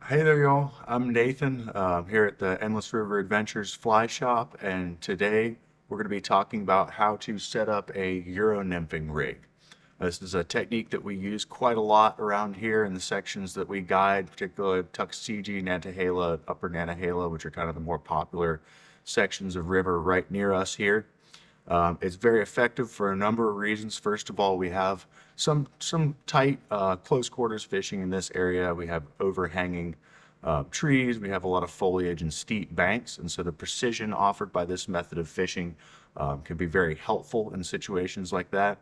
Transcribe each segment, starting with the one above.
Hey there, y'all. I'm Nathan here at the Endless River Adventures Fly Shop, and today we're going to be talking about how to set up a Euro nymphing rig. This is a technique that we use quite a lot around here in the sections that we guide, particularly Tuckasegee, Nantahala, Upper Nantahala, which are kind of the more popular sections of river right near us here. It's very effective for a number of reasons. First of all, we have some tight close quarters fishing in this area. We have overhanging trees. We have a lot of foliage and steep banks, and so the precision offered by this method of fishing can be very helpful in situations like that.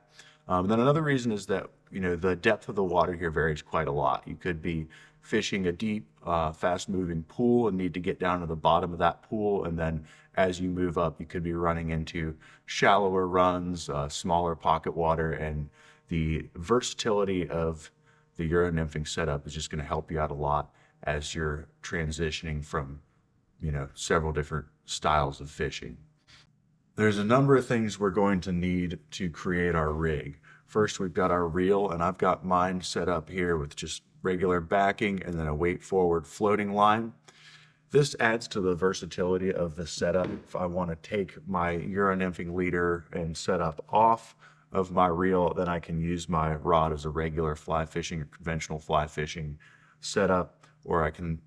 Then another reason is that the depth of the water here varies quite a lot. You could be fishing a deep, fast-moving pool and need to get down to the bottom of that pool, and then as you move up, you could be running into shallower runs, smaller pocket water, and the versatility of the Euro nymphing setup is just going to help you out a lot as you're transitioning from, several different styles of fishing. There's a number of things we're going to need to create our rig. First, we've got our reel, and I've got mine set up here with just regular backing and then a weight forward floating line. This adds to the versatility of the setup. If I want to take my Euro nymphing leader and setup off of my reel, then I can use my rod as a regular fly fishing or conventional fly fishing setup, or I can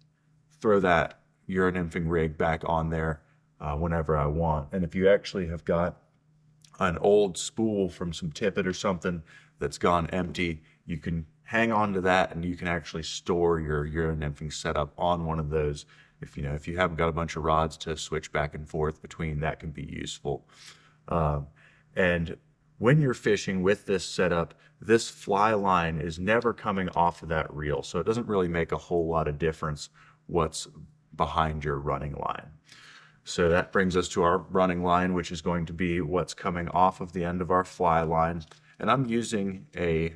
throw that Euro nymphing rig back on there whenever I want. And if you actually have got an old spool from some tippet or something that's gone empty, you can hang on to that and you can actually store your Euro nymphing setup on one of those. If you haven't got a bunch of rods to switch back and forth between, that can be useful. And when you're fishing with this setup, this fly line is never coming off of that reel, so it doesn't really make a whole lot of difference what's behind your running line. So that brings us to our running line, which is going to be what's coming off of the end of our fly line. And I'm using a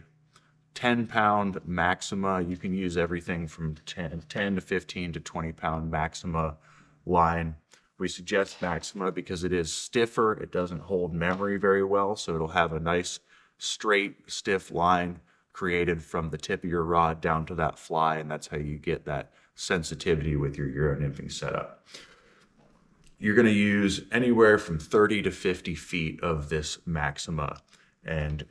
10-pound Maxima. You can use everything from 10 to 15 to 20-pound Maxima line. We suggest Maxima because it is stiffer. It doesn't hold memory very well, so it'll have a nice straight, stiff line created from the tip of your rod down to that fly, and that's how you get that sensitivity with your Euro nymphing setup. You're going to use anywhere from 30 to 50 feet of this Maxima, and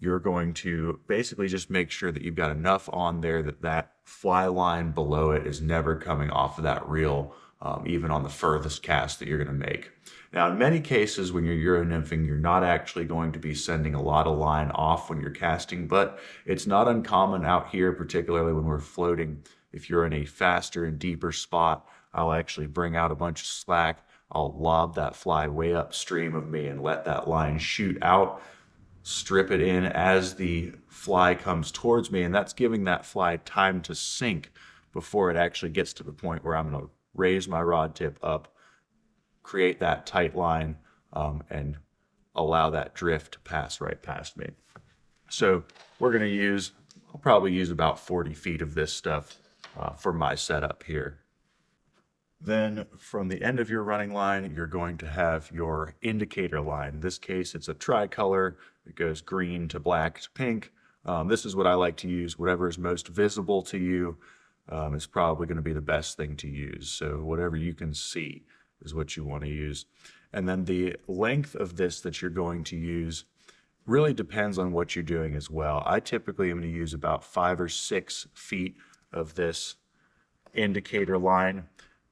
you're going to basically just make sure that you've got enough on there that that fly line below it is never coming off of that reel, even on the furthest cast that you're going to make. Now, in many cases, when you're Euro nymphing, you're not actually going to be sending a lot of line off when you're casting, but it's not uncommon out here, particularly when we're floating. If you're in a faster and deeper spot, I'll actually bring out a bunch of slack. I'll lob that fly way upstream of me and let that line shoot out, strip it in as the fly comes towards me, and that's giving that fly time to sink before it actually gets to the point where I'm going to raise my rod tip up, create that tight line, and allow that drift to pass right past me. So I'll probably use about 40 feet of this stuff for my setup here. Then from the end of your running line, you're going to have your indicator line. In this case, it's a tricolor. It goes green to black to pink. This is what I like to use. Whatever is most visible to you is probably going to be the best thing to use. So whatever you can see is what you want to use. And then the length of this that you're going to use really depends on what you're doing as well. I typically am going to use about 5 or 6 feet of this indicator line.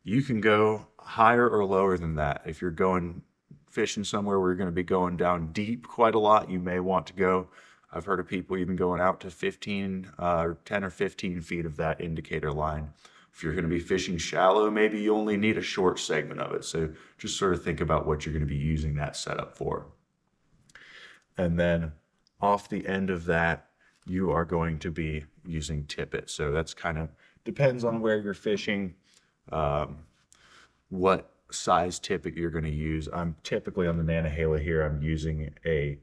You can go higher or lower than that. If you're going fishing somewhere where you're going to be going down deep quite a lot, you may want to go. I've heard of people even going out to 10 or 15 feet of that indicator line. If you're going to be fishing shallow, maybe you only need a short segment of it. So just sort of think about what you're going to be using that setup for. And then off the end of that, you are going to be using tippet. So that's kind of depends on where you're fishing, what size tippet you're going to use. I'm typically on the Nantahala here, I'm using a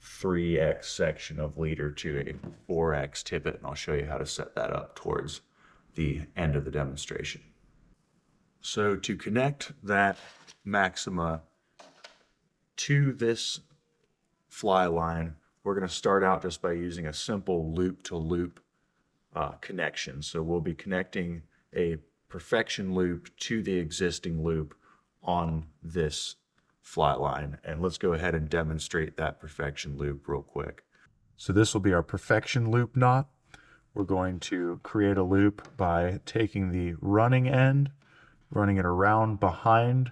3x section of leader to a 4x tippet, and I'll show you how to set that up towards the end of the demonstration. So to connect that Maxima to this fly line, we're going to start out just by using a simple loop to loop connection. So we'll be connecting a perfection loop to the existing loop on this fly line. And let's go ahead and demonstrate that perfection loop real quick. So this will be our perfection loop knot. We're going to create a loop by taking the running end, running it around behind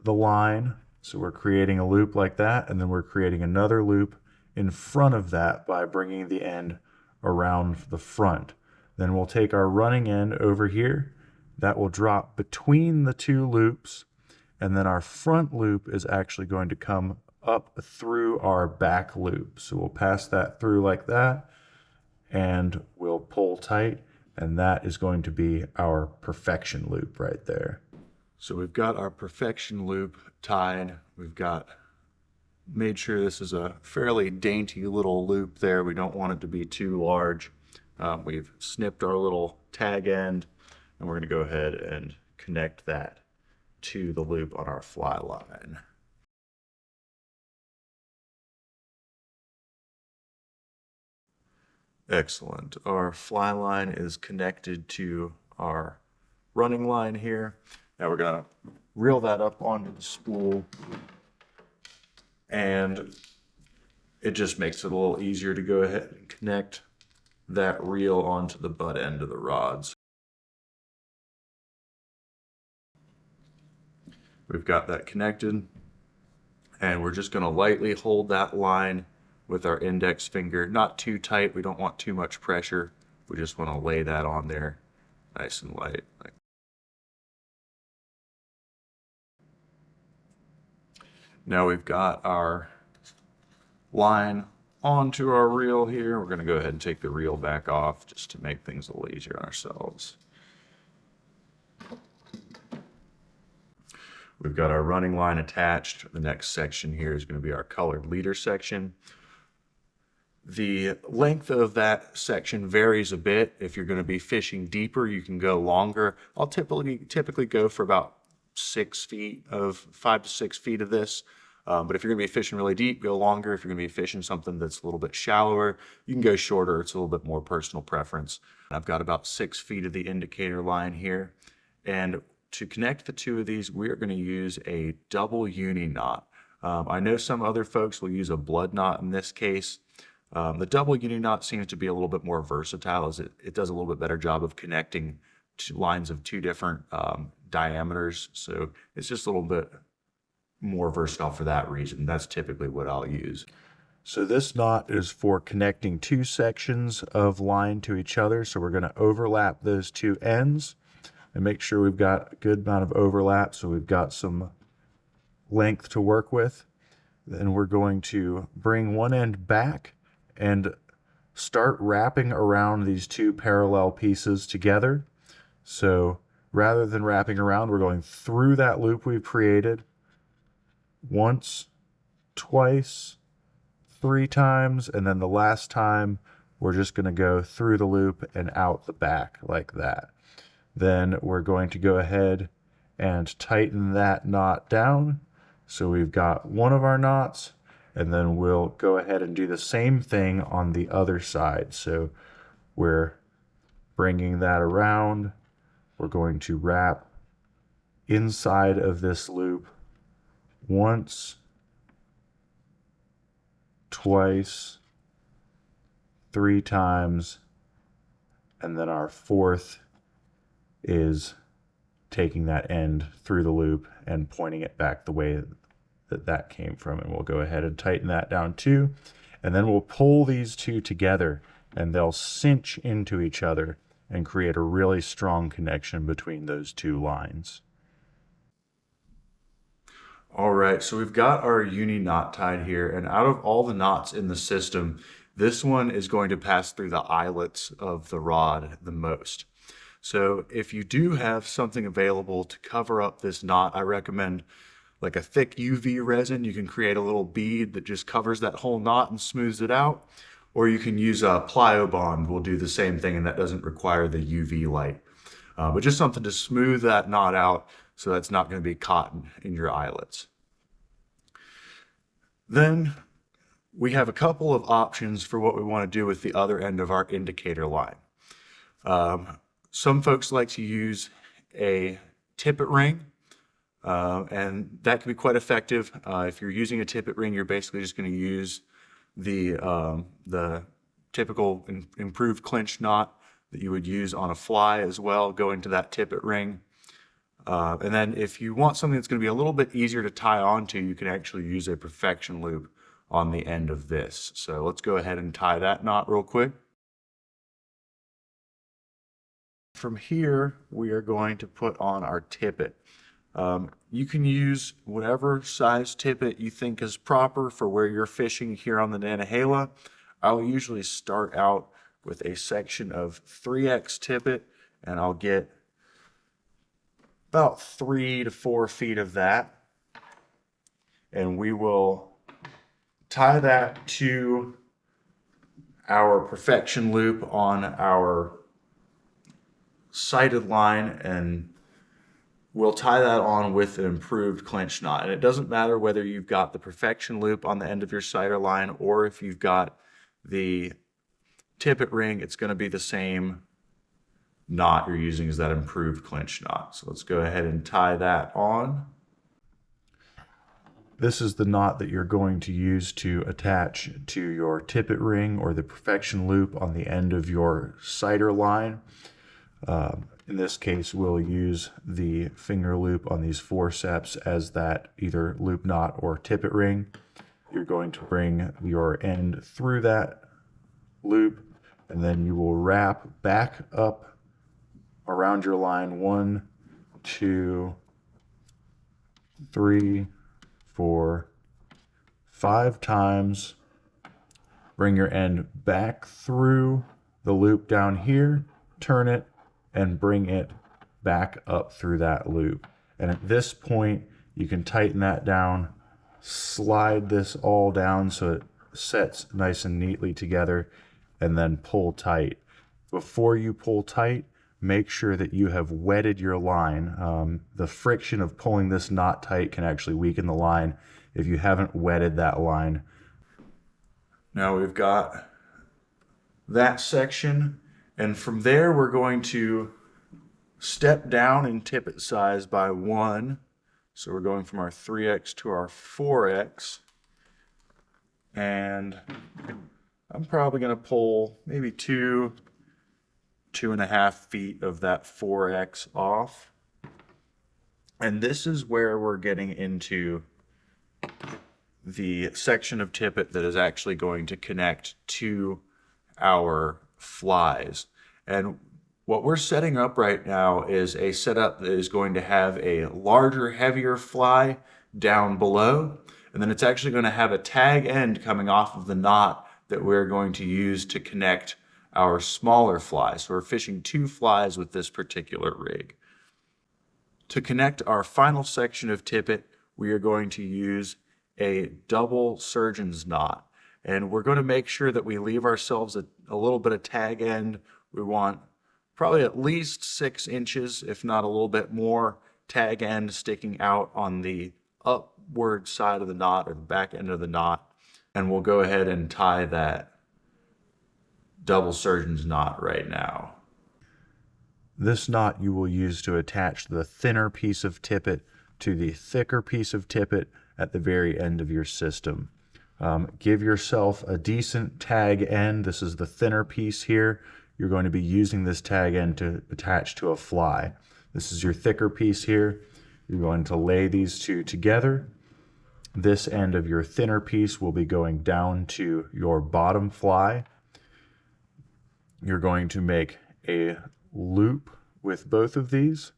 the line. So we're creating a loop like that, and then we're creating another loop in front of that by bringing the end around the front. Then we'll take our running end over here. That will drop between the two loops, and then our front loop is actually going to come up through our back loop. So we'll pass that through like that, and we'll pull tight, and that is going to be our perfection loop right there. So we've got our perfection loop tied. We've got made sure this is a fairly dainty little loop there. We don't want it to be too large. We've snipped our little tag end, and we're going to go ahead and connect that to the loop on our fly line. Excellent. Our fly line is connected to our running line here. Now we're going to reel that up onto the spool, and it just makes it a little easier to go ahead and connect that reel onto the butt end of the rods. We've got that connected, and we're just going to lightly hold that line with our index finger, not too tight. We don't want too much pressure. We just want to lay that on there nice and light. Now we've got our line onto our reel here. We're going to go ahead and take the reel back off just to make things a little easier on ourselves. We've got our running line attached. The next section here is going to be our colored leader section. The length of that section varies a bit. If you're going to be fishing deeper, you can go longer. I'll typically go for about 6 feet of 5 to 6 feet of this. But if you're going to be fishing really deep, go longer. If you're going to be fishing something that's a little bit shallower, you can go shorter. It's a little bit more personal preference. I've got about 6 feet of the indicator line here. And to connect the two of these, we are going to use a double uni knot. I know some other folks will use a blood knot in this case. The double uni knot seems to be a little bit more versatile, as it does a little bit better job of connecting two lines of two different diameters. So it's just a little bit more versatile for that reason. That's typically what I'll use. So this knot is for connecting two sections of line to each other. So we're going to overlap those two ends and make sure we've got a good amount of overlap, so we've got some length to work with. Then we're going to bring one end back and start wrapping around these two parallel pieces together. So rather than wrapping around, we're going through that loop we've created once, twice, 3 times, and then the last time we're just going to go through the loop and out the back like that. Then we're going to go ahead and tighten that knot down. So we've got one of our knots, and then we'll go ahead and do the same thing on the other side. So we're bringing that around. We're going to wrap inside of this loop once, twice, 3 times, and then our fourth is taking that end through the loop and pointing it back the way that came from, and we'll go ahead and tighten that down too, and then we'll pull these two together and they'll cinch into each other and create a really strong connection between those two lines. All right, so we've got our uni knot tied here, and out of all the knots in the system, this one is going to pass through the eyelets of the rod the most. So if you do have something available to cover up this knot, I recommend like a thick UV resin. You can create a little bead that just covers that whole knot and smooths it out. Or you can use a plyo bond. Will do the same thing, and that doesn't require the UV light. But just something to smooth that knot out so that's not going to be caught in your eyelets. Then we have a couple of options for what we want to do with the other end of our indicator line. Some folks like to use a tippet ring, and that can be quite effective. If you're using a tippet ring, you're basically just going to use the typical improved clinch knot that you would use on a fly as well, go into that tippet ring. And then if you want something that's going to be a little bit easier to tie onto, you can actually use a perfection loop on the end of this. So let's go ahead and tie that knot real quick. From here, we are going to put on our tippet. You can use whatever size tippet you think is proper for where you're fishing here on the Nantahala. I'll usually start out with a section of 3X tippet, and I'll get about 3 to 4 feet of that. And we will tie that to our perfection loop on our sighted line, and we'll tie that on with an improved clinch knot. And it doesn't matter whether you've got the perfection loop on the end of your sighter line or if you've got the tippet ring, it's going to be the same knot you're using as that improved clinch knot. So let's go ahead and tie that on. This is the knot that you're going to use to attach to your tippet ring or the perfection loop on the end of your sighter line. In this case, we'll use the finger loop on these forceps as that either loop knot or tippet ring. You're going to bring your end through that loop, and then you will wrap back up around your line 1, 2, 3, 4, 5 times. Bring your end back through the loop down here, turn it, and bring it back up through that loop. And at this point, you can tighten that down, slide this all down so it sets nice and neatly together, and then pull tight. Before you pull tight, make sure that you have wetted your line. The friction of pulling this knot tight can actually weaken the line if you haven't wetted that line. Now we've got that section, and from there we're going to step down in tippet size by 1. So we're going from our 3X to our 4X, and I'm probably going to pull maybe 2.5 feet of that 4X off. And this is where we're getting into the section of tippet that is actually going to connect to our flies. And what we're setting up right now is a setup that is going to have a larger, heavier fly down below, and then it's actually going to have a tag end coming off of the knot that we're going to use to connect our smaller flies. So we're fishing 2 flies with this particular rig. To connect our final section of tippet, we are going to use a double surgeon's knot. And we're going to make sure that we leave ourselves a little bit of tag end. We want probably at least 6 inches, if not a little bit more, tag end sticking out on the upward side of the knot or the back end of the knot. And we'll go ahead and tie that double surgeon's knot right now. This knot you will use to attach the thinner piece of tippet to the thicker piece of tippet at the very end of your system. Give yourself a decent tag end. This is the thinner piece here. You're going to be using this tag end to attach to a fly. This is your thicker piece here. You're going to lay these two together. This end of your thinner piece will be going down to your bottom fly. You're going to make a loop with both of these.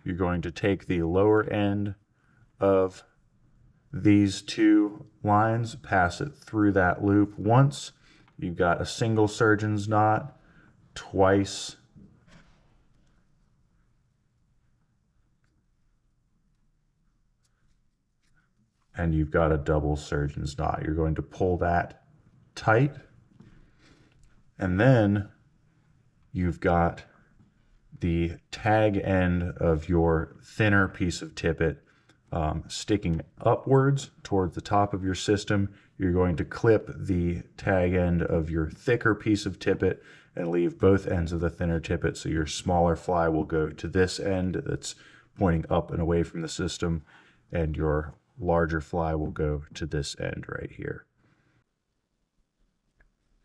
You're going to take the lower end of these 2 lines, pass it through that loop once. You've got a single surgeon's knot, twice, and you've got a double surgeon's knot. You're going to pull that tight, and then you've got the tag end of your thinner piece of tippet sticking upwards towards the top of your system. You're going to clip the tag end of your thicker piece of tippet and leave both ends of the thinner tippet. So your smaller fly will go to this end that's pointing up and away from the system, and your larger fly will go to this end right here.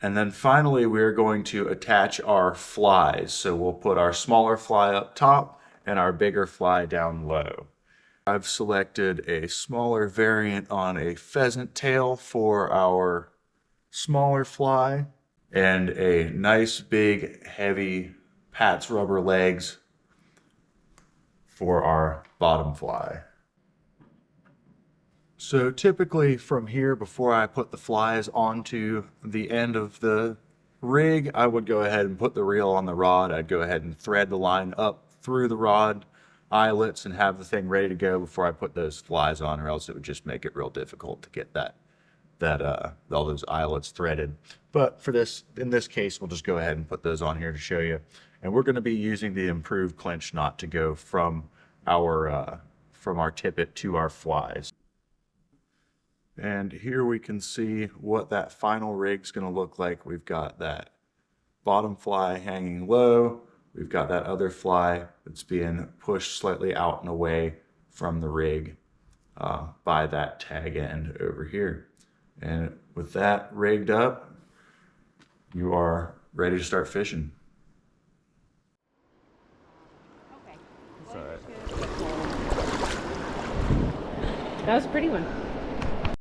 And then finally, we're going to attach our flies. So we'll put our smaller fly up top and our bigger fly down low. I've selected a smaller variant on a pheasant tail for our smaller fly and a nice big heavy Pat's rubber legs for our bottom fly. So typically from here, before I put the flies onto the end of the rig, I would go ahead and put the reel on the rod. I'd go ahead and thread the line up through the rod eyelets and have the thing ready to go before I put those flies on, or else it would just make it real difficult to get all those eyelets threaded. But for this, in this case, we'll just go ahead and put those on here to show you. And we're going to be using the improved clinch knot to go from our tippet to our flies. And here we can see what that final rig's going to look like. We've got that bottom fly hanging low. We've got that other fly that's being pushed slightly out and away from the rig by that tag end over here. And with that rigged up, you are ready to start fishing. Okay. That was a pretty one.